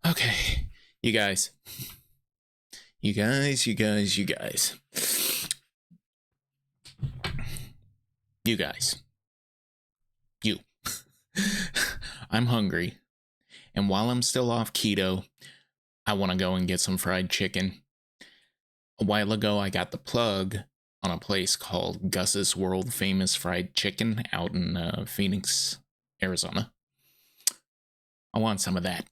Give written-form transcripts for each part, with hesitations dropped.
Okay, you guys. You guys. You guys. You. I'm hungry. And while I'm still off keto, I want to go and get some fried chicken. A while ago, I got the plug on a place called Gus's World Famous Fried Chicken out in Phoenix, Arizona. I want some of that.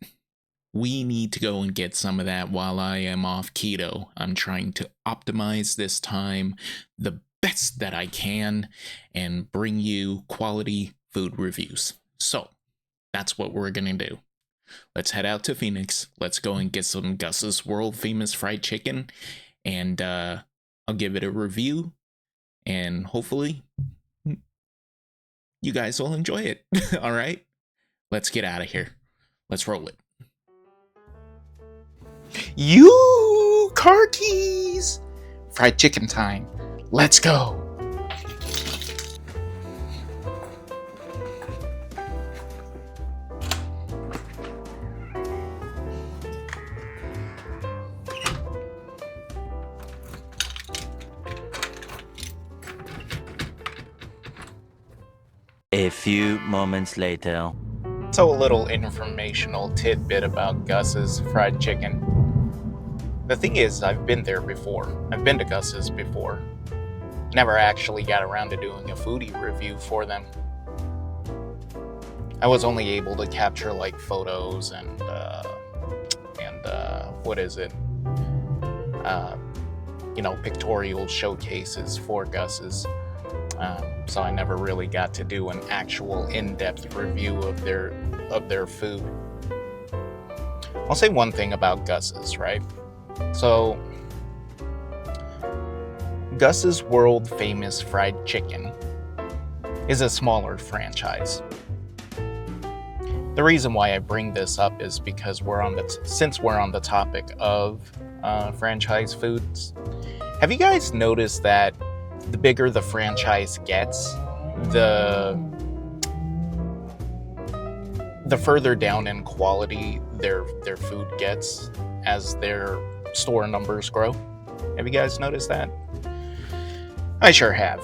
We need to go and get some of that while I am off keto. I'm trying to optimize this time the best that I can and bring you quality food reviews. So, that's what we're gonna do. Let's head out to Phoenix. Let's go and get some Gus's world famous fried chicken, and I'll give it a review, and hopefully you guys will enjoy it. All right, let's get out of here. Let's roll it. You car keys! Fried chicken time. Let's go. A few moments later. So, a little informational tidbit about Gus's fried chicken. The thing is, I've been there before. I've been to Gus's before. Never actually got around to doing a foodie review for them. I was only able to capture like photos and what is it? Pictorial showcases for Gus's. So I never really got to do an actual in-depth review of their food. I'll say one thing about Gus's, right? So, Gus's world famous fried chicken is a smaller franchise. The reason why I bring this up is because since we're on the topic of franchise foods, have you guys noticed that the bigger the franchise gets, the further down in quality their food gets as their store numbers grow? Have you guys noticed that? I sure have.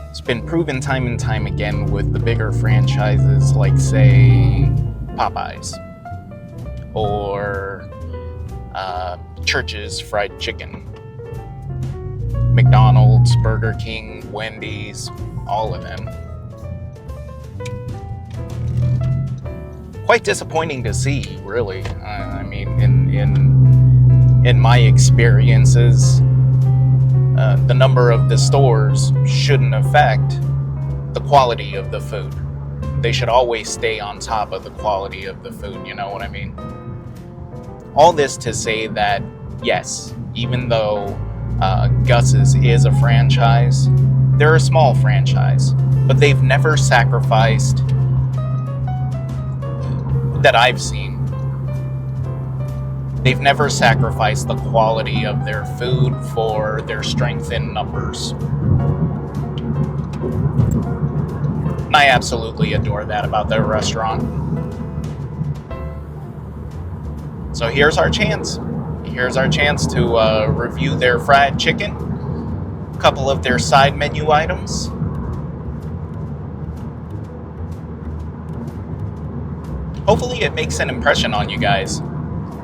It's been proven time and time again with the bigger franchises like, say, Popeyes or Church's Fried Chicken, McDonald's, Burger King, Wendy's, all of them. Quite disappointing to see, really. I mean, in my experiences, the number of the stores shouldn't affect the quality of the food. They should always stay on top of the quality of the food, you know what I mean? All this to say that, yes, even though Gus's is a franchise, they're a small franchise, but they've never sacrificed, that I've seen, they've never sacrificed the quality of their food for their strength in numbers. And I absolutely adore that about their restaurant. So here's our chance. Here's our chance to review their fried chicken, a couple of their side menu items. Hopefully it makes an impression on you guys.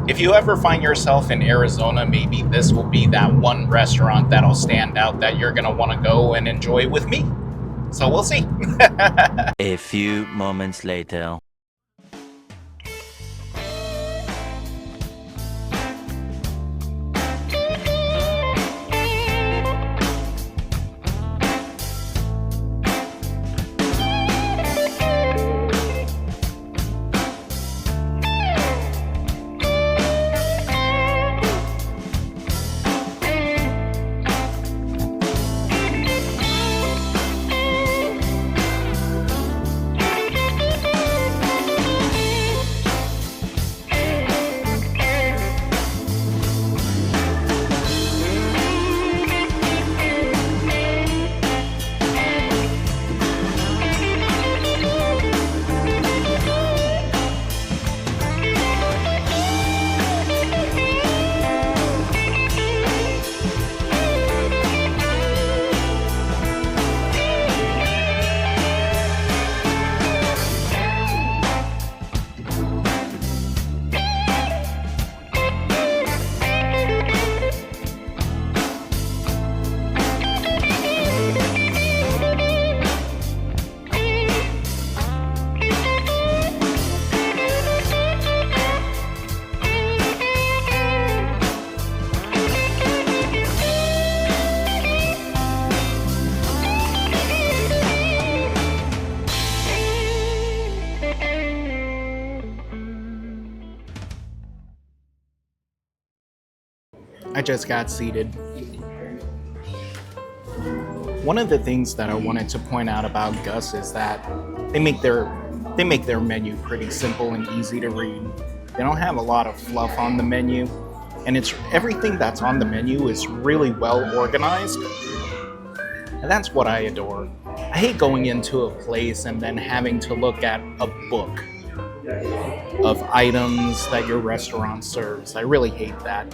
If you ever find yourself in Arizona, maybe this will be that one restaurant that'll stand out that you're gonna want to go and enjoy with me. So we'll see. A few moments later. I just got seated. One of the things that I wanted to point out about Gus is that they make their menu pretty simple and easy to read. They don't have a lot of fluff on the menu, and it's everything that's on the menu is really well organized. And that's what I adore. I hate going into a place and then having to look at a book of items that your restaurant serves. I really hate that.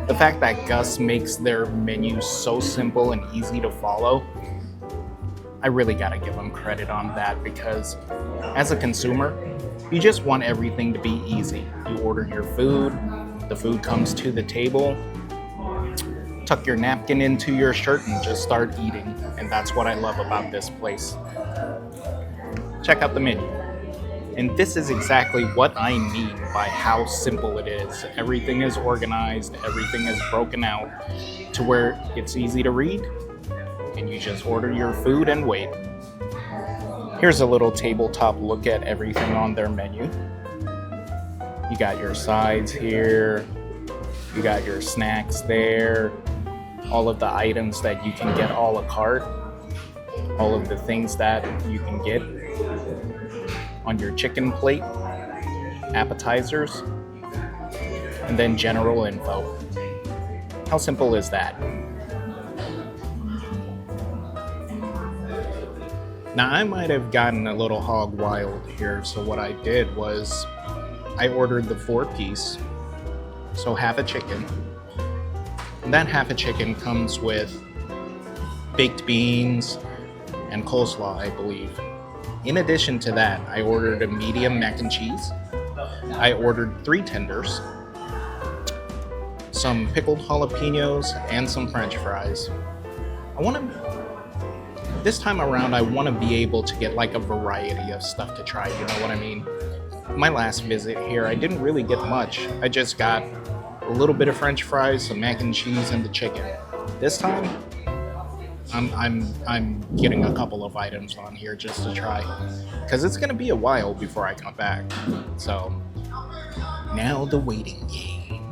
The fact that Gus makes their menu so simple and easy to follow, I really gotta give them credit on that, because as a consumer, you just want everything to be easy. You order your food, the food comes to the table, tuck your napkin into your shirt and just start eating. And that's what I love about this place. Check out the menu. And this is exactly what I mean by how simple it is. Everything is organized, everything is broken out to where it's easy to read, and you just order your food and wait. Here's a little tabletop look at everything on their menu. You got your sides here, you got your snacks there, all of the items that you can get a la carte, all of the things that you can get on your chicken plate, appetizers, and then general info. How simple is that? Now, I might have gotten a little hog wild here, so what I did was I ordered the 4-piece, so half a chicken. And that half a chicken comes with baked beans and coleslaw, I believe. In addition to that, I ordered a medium mac and cheese. I ordered 3 tenders, some pickled jalapenos, and some French fries. This time around, I want to be able to get like a variety of stuff to try, you know what I mean? My last visit here, I didn't really get much. I just got a little bit of French fries, some mac and cheese, and the chicken. This time, I'm getting a couple of items on here just to try, because it's gonna be a while before I come back. So now the waiting game.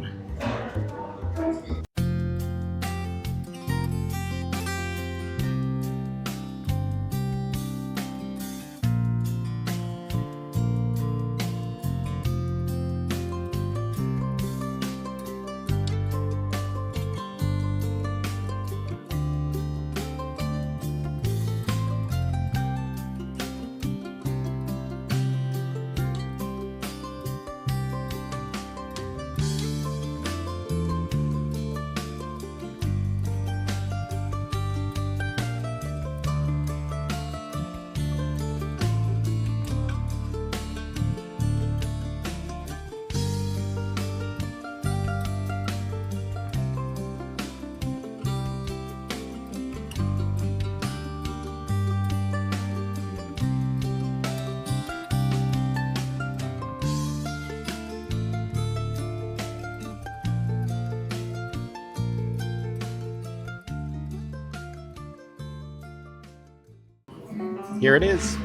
Here it is.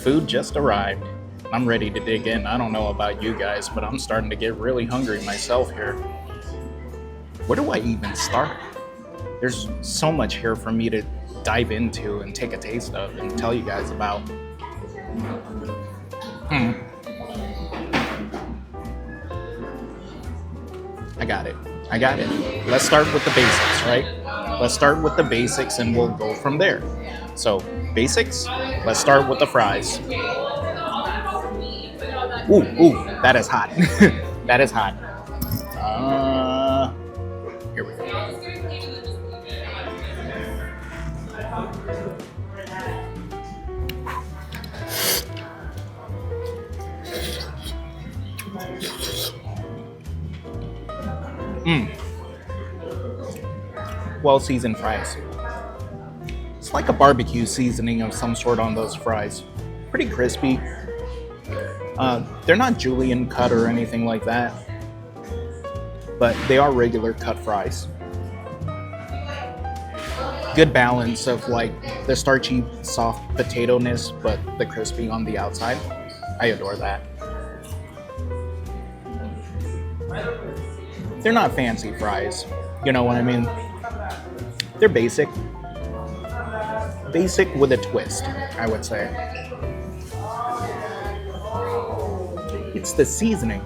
Food just arrived. I'm ready to dig in. I don't know about you guys, but I'm starting to get really hungry myself here. Where do I even start? There's so much here for me to dive into and take a taste of and tell you guys about. I got it. Let's start with the basics, right? Let's start with the basics and we'll go from there. So, basics, let's start with the fries. Ooh, that is hot. That is hot. Here we go. Well-seasoned fries. It's like a barbecue seasoning of some sort on those fries. Pretty crispy. They're not julienne cut or anything like that, but they are regular cut fries. Good balance of like the starchy, soft potato-ness, but the crispy on the outside. I adore that. They're not fancy fries. You know what I mean? They're basic. Basic with a twist, I would say. It's the seasoning.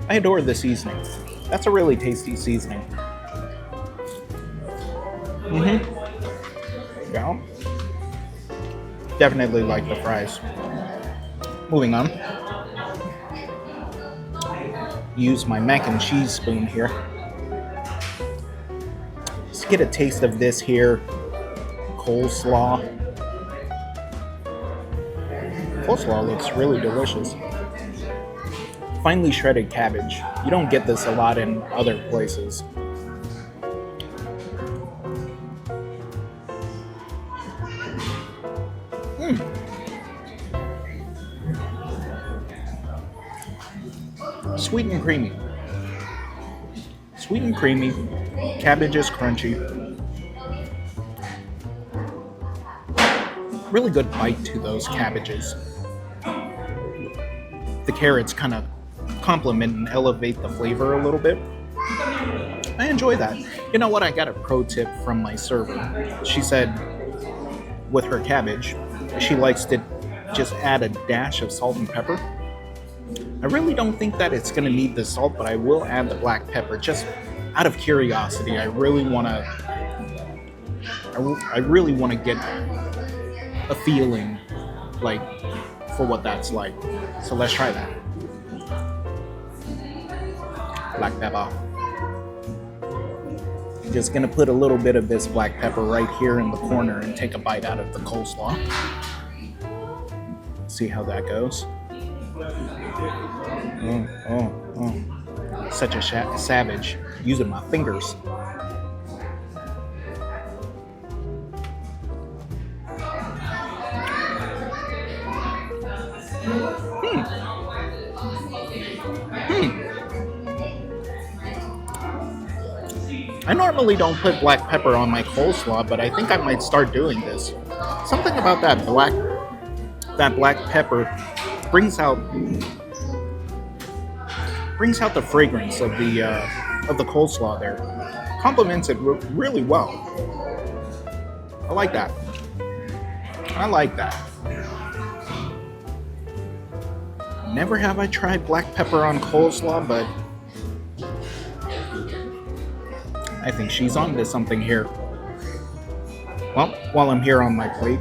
I adore the seasoning. That's a really tasty seasoning. Yeah. Definitely like the fries. Moving on. Use my mac and cheese spoon here. Let's get a taste of this here. Coleslaw. Coleslaw looks really delicious. Finely shredded cabbage. You don't get this a lot in other places. Sweet and creamy. Sweet and creamy. Cabbage is crunchy. Really good bite to those cabbages. The carrots kind of complement and elevate the flavor a little bit. I enjoy that. You know what? I got a pro tip from my server. She said with her cabbage, she likes to just add a dash of salt and pepper. I really don't think that it's going to need the salt, but I will add the black pepper just out of curiosity. I really want to get a feeling like for what that's like. So let's try that. Black pepper. Just gonna put a little bit of this black pepper right here in the corner and take a bite out of the coleslaw. See how that goes. Such a savage. Using my fingers. I normally don't put black pepper on my coleslaw, but I think I might start doing this. Something about that black pepper brings out the fragrance of the coleslaw there. Complements it really well. I like that. Never have I tried black pepper on coleslaw, but I think she's on to something here. Well, while I'm here on my plate,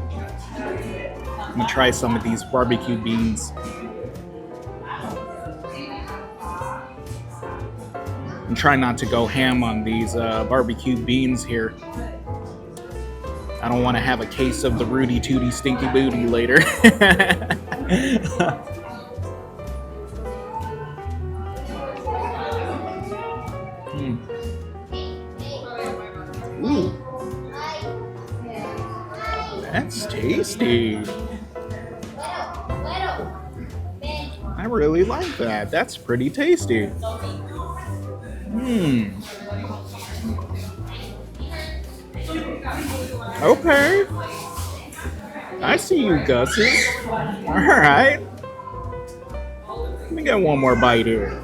I'm gonna try some of these barbecue beans. And try not to go ham on these barbecue beans here. I don't want to have a case of the Rudy Tooty Stinky Booty later. Ooh. That's tasty. I really like that. That's pretty tasty. Okay. I see you, Gus's. Alright. Let me get one more bite here.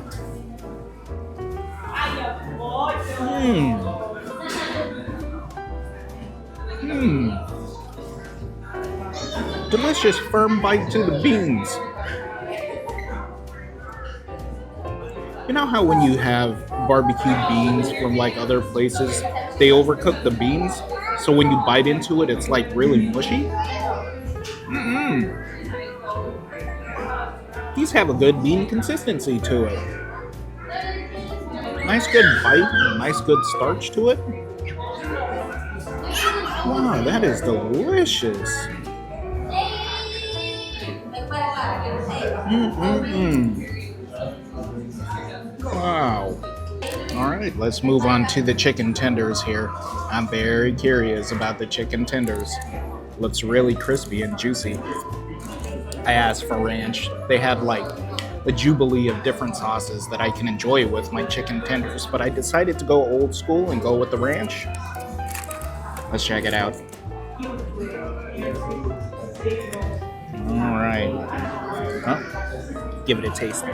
Delicious firm bite to the beans. You know how when you have barbecue beans from like other places, they overcook the beans? So when you bite into it, it's like really mushy? These have a good bean consistency to it. Nice good bite, nice good starch to it. Wow, that is delicious. Wow. Alright, let's move on to the chicken tenders here. I'm very curious about the chicken tenders. Looks really crispy and juicy. I asked for ranch. They have like a jubilee of different sauces that I can enjoy with my chicken tenders, but I decided to go old school and go with the ranch. Let's check it out. Alright. Oh, give it a taste.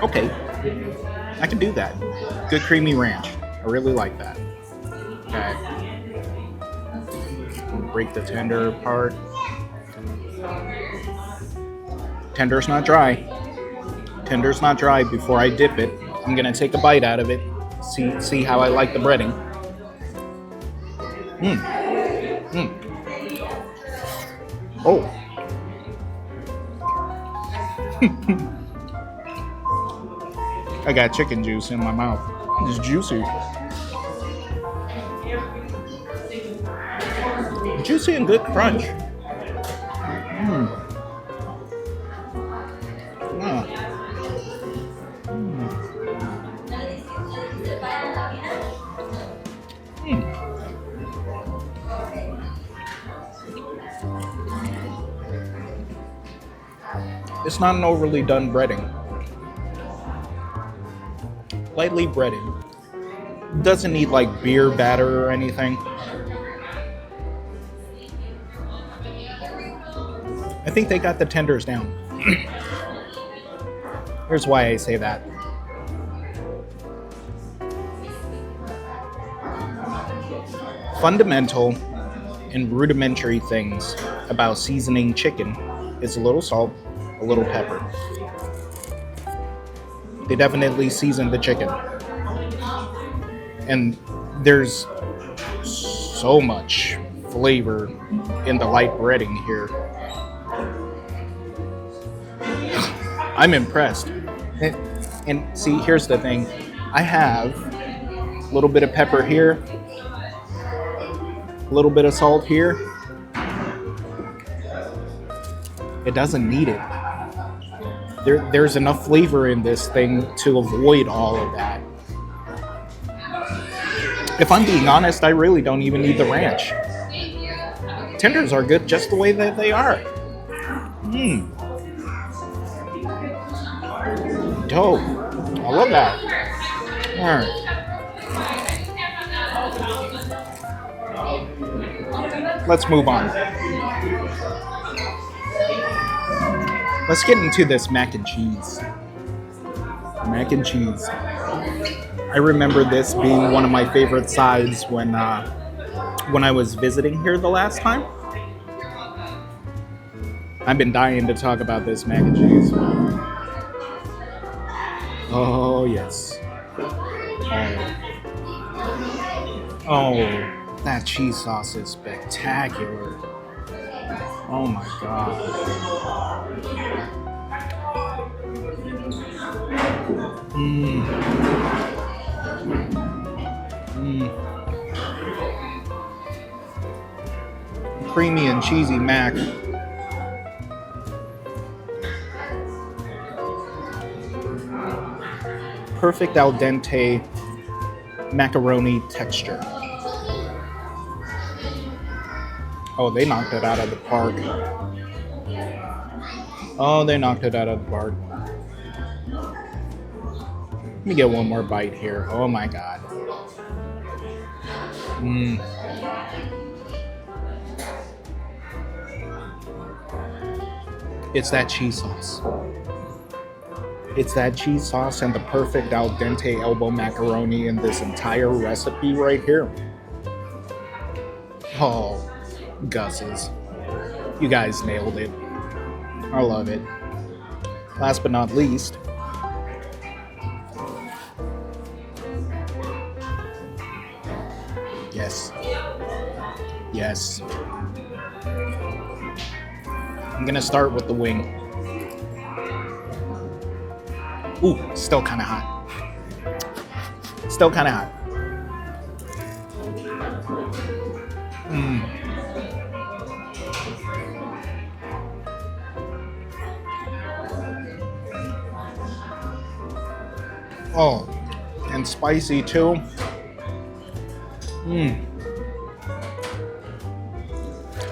Okay, I can do that. Good creamy ranch. I really like that. Okay. Break the tender apart. Tender's not dry. Tender's not dry. Before I dip it, I'm gonna take a bite out of it. See how I like the breading. Oh. I got chicken juice in my mouth. It's juicy. Juicy and good crunch. It's not an overly done breading. Lightly breaded. Doesn't need like beer batter or anything. I think they got the tenders down. Here's why I say that. Fundamental and rudimentary things about seasoning chicken is a little salt, a little pepper. They definitely seasoned the chicken. And there's so much flavor in the light breading here. I'm impressed. And see, here's the thing. I have a little bit of pepper here, a little bit of salt here. It doesn't need it. There's enough flavor in this thing to avoid all of that. If I'm being honest, I really don't even need the ranch. Tenders are good just the way that they are. Dope. I love that. Alright. Let's move on. Let's get into this mac and cheese. Mac and cheese. I remember this being one of my favorite sides when I was visiting here the last time. I've been dying to talk about this mac and cheese. Oh, yes. Oh, that cheese sauce is spectacular. Oh my god. Creamy and cheesy mac. Perfect al dente macaroni texture. Oh, they knocked it out of the park. Oh, they knocked it out of the park. Let me get one more bite here. Oh my god. It's that cheese sauce. It's that cheese sauce and the perfect al dente elbow macaroni in this entire recipe right here. Oh, Gus's. You guys nailed it. I love it. Last but not least, yes. I'm gonna start with the wing. Ooh, still kind of hot. Still kind of hot. Oh, and spicy too.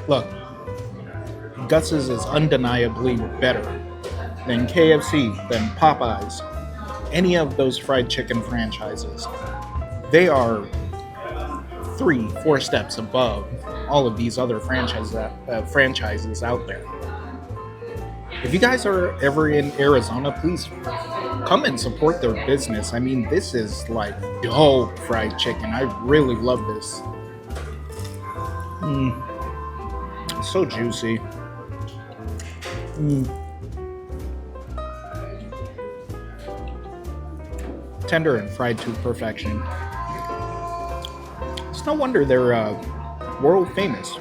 Look, Gus's is undeniably better than KFC, than Popeyes, any of those fried chicken franchises. They are 3-4 steps above all of these other franchises out there. If you guys are ever in Arizona, please come and support their business. I mean, this is like dope fried chicken. I really love this. So juicy. Tender and fried to perfection. It's no wonder they're world famous.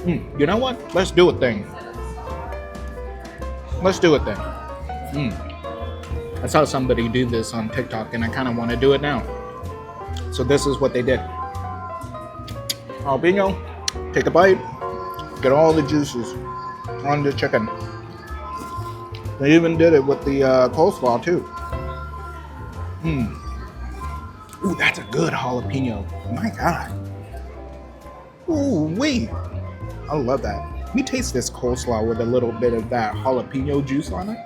You know what? Let's do a thing. Let's do a thing. I saw somebody do this on TikTok and I kind of want to do it now. So this is what they did. Jalapeno, take a bite, get all the juices on the chicken. They even did it with the coleslaw too. Ooh, that's a good jalapeno. My God. Ooh, wee. I love that. Let me taste this coleslaw with a little bit of that jalapeno juice on it.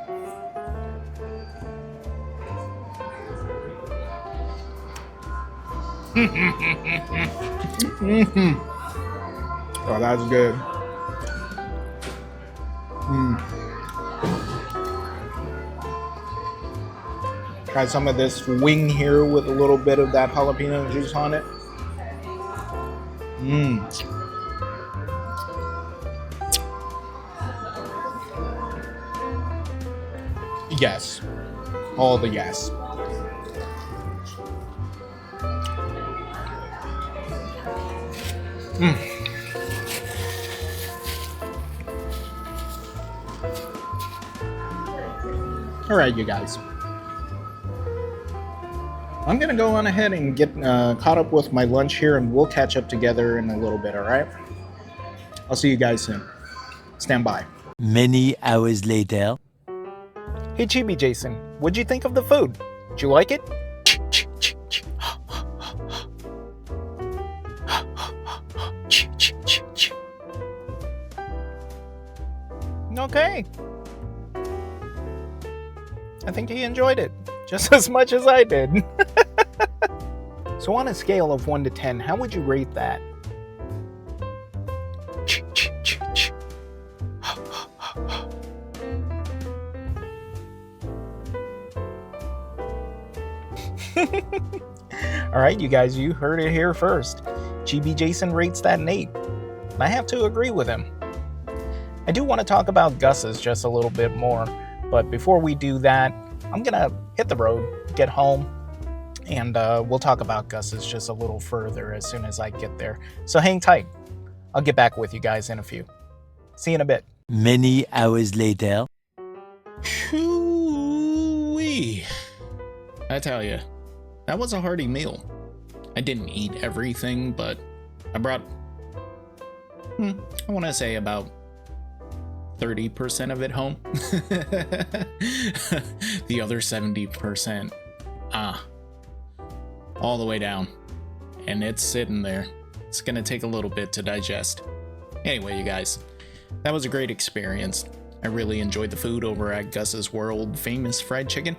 Oh, that's good. Try some of this wing here with a little bit of that jalapeno juice on it. Yes. All the yes. All right, you guys. I'm gonna go on ahead and get caught up with my lunch here, and we'll catch up together in a little bit. All right. I'll see you guys soon. Stand by. Many hours later. Hey, Chibi Jason, what'd you think of the food? Did you like it? Okay. I think he enjoyed it just as much as I did. So on a scale of 1 to 10, how would you rate that? Alright, you guys, you heard it here first. GB Jason rates that an 8. And I have to agree with him. I do want to talk about Gus's just a little bit more, but before we do that, I'm gonna hit the road, get home, and we'll talk about Gus's just a little further as soon as I get there. So hang tight. I'll get back with you guys in a few. See you in a bit. Many hours later. Hoo-wee. I tell you, that was a hearty meal. I didn't eat everything, but I brought, I want to say about 30% of it home. The other 70%, all the way down. And it's sitting there. It's gonna take a little bit to digest. Anyway, you guys, that was a great experience. I really enjoyed the food over at Gus's world famous fried chicken.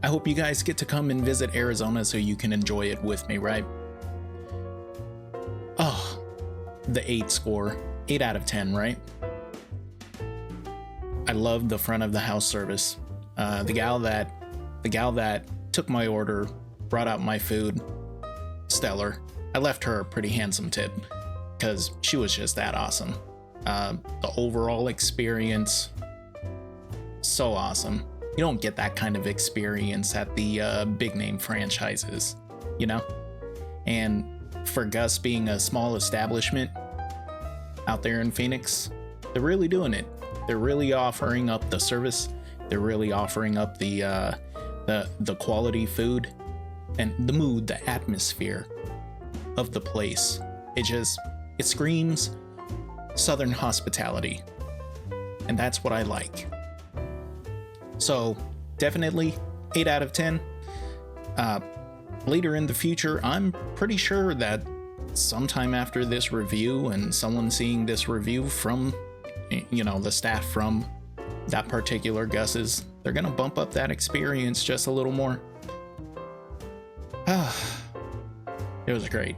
I hope you guys get to come and visit Arizona so you can enjoy it with me, right? Oh, the 8 score. 8 out of 10, right? I loved the front of the house service. The gal that took my order, brought out my food, stellar. I left her a pretty handsome tip because she was just that awesome. The overall experience, so awesome. You don't get that kind of experience at the big name franchises, you know? And for Gus being a small establishment out there in Phoenix, they're really doing it. They're really offering up the service. They're really offering up the quality food and the mood, the atmosphere of the place. It screams Southern hospitality, and that's what I like. So definitely 8 out of 10. Later in the future, I'm pretty sure that sometime after this review and someone seeing this review from, the staff from that particular Gus's, they're gonna bump up that experience just a little more. It was great.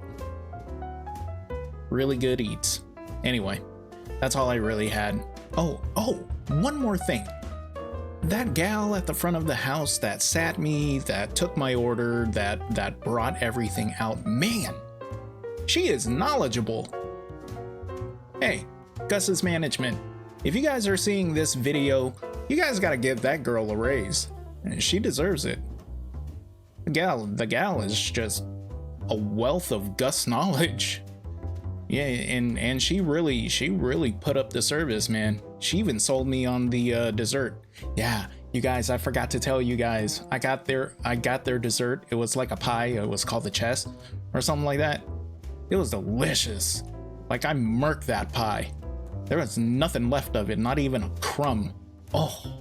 Really good eats. Anyway, that's all I really had. Oh, one more thing. That gal at the front of the house that sat me, that took my order, that brought everything out, man, she is knowledgeable. Hey, Gus's management, if you guys are seeing this video, you guys gotta give that girl a raise. She deserves it. The gal is just a wealth of Gus knowledge. Yeah, and she really put up the service, man. She even sold me on the dessert. Yeah, you guys, I forgot to tell you guys. I got their dessert. It was like a pie. It was called the chess or something like that. It was delicious. Like, I murked that pie. There was nothing left of it, not even a crumb. Oh,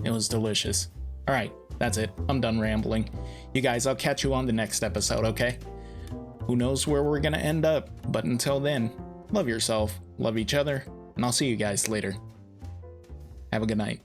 it was delicious. All right, that's it. I'm done rambling. You guys, I'll catch you on the next episode, okay? Who knows where we're gonna end up, but until then, love yourself, love each other, and I'll see you guys later. Have a good night.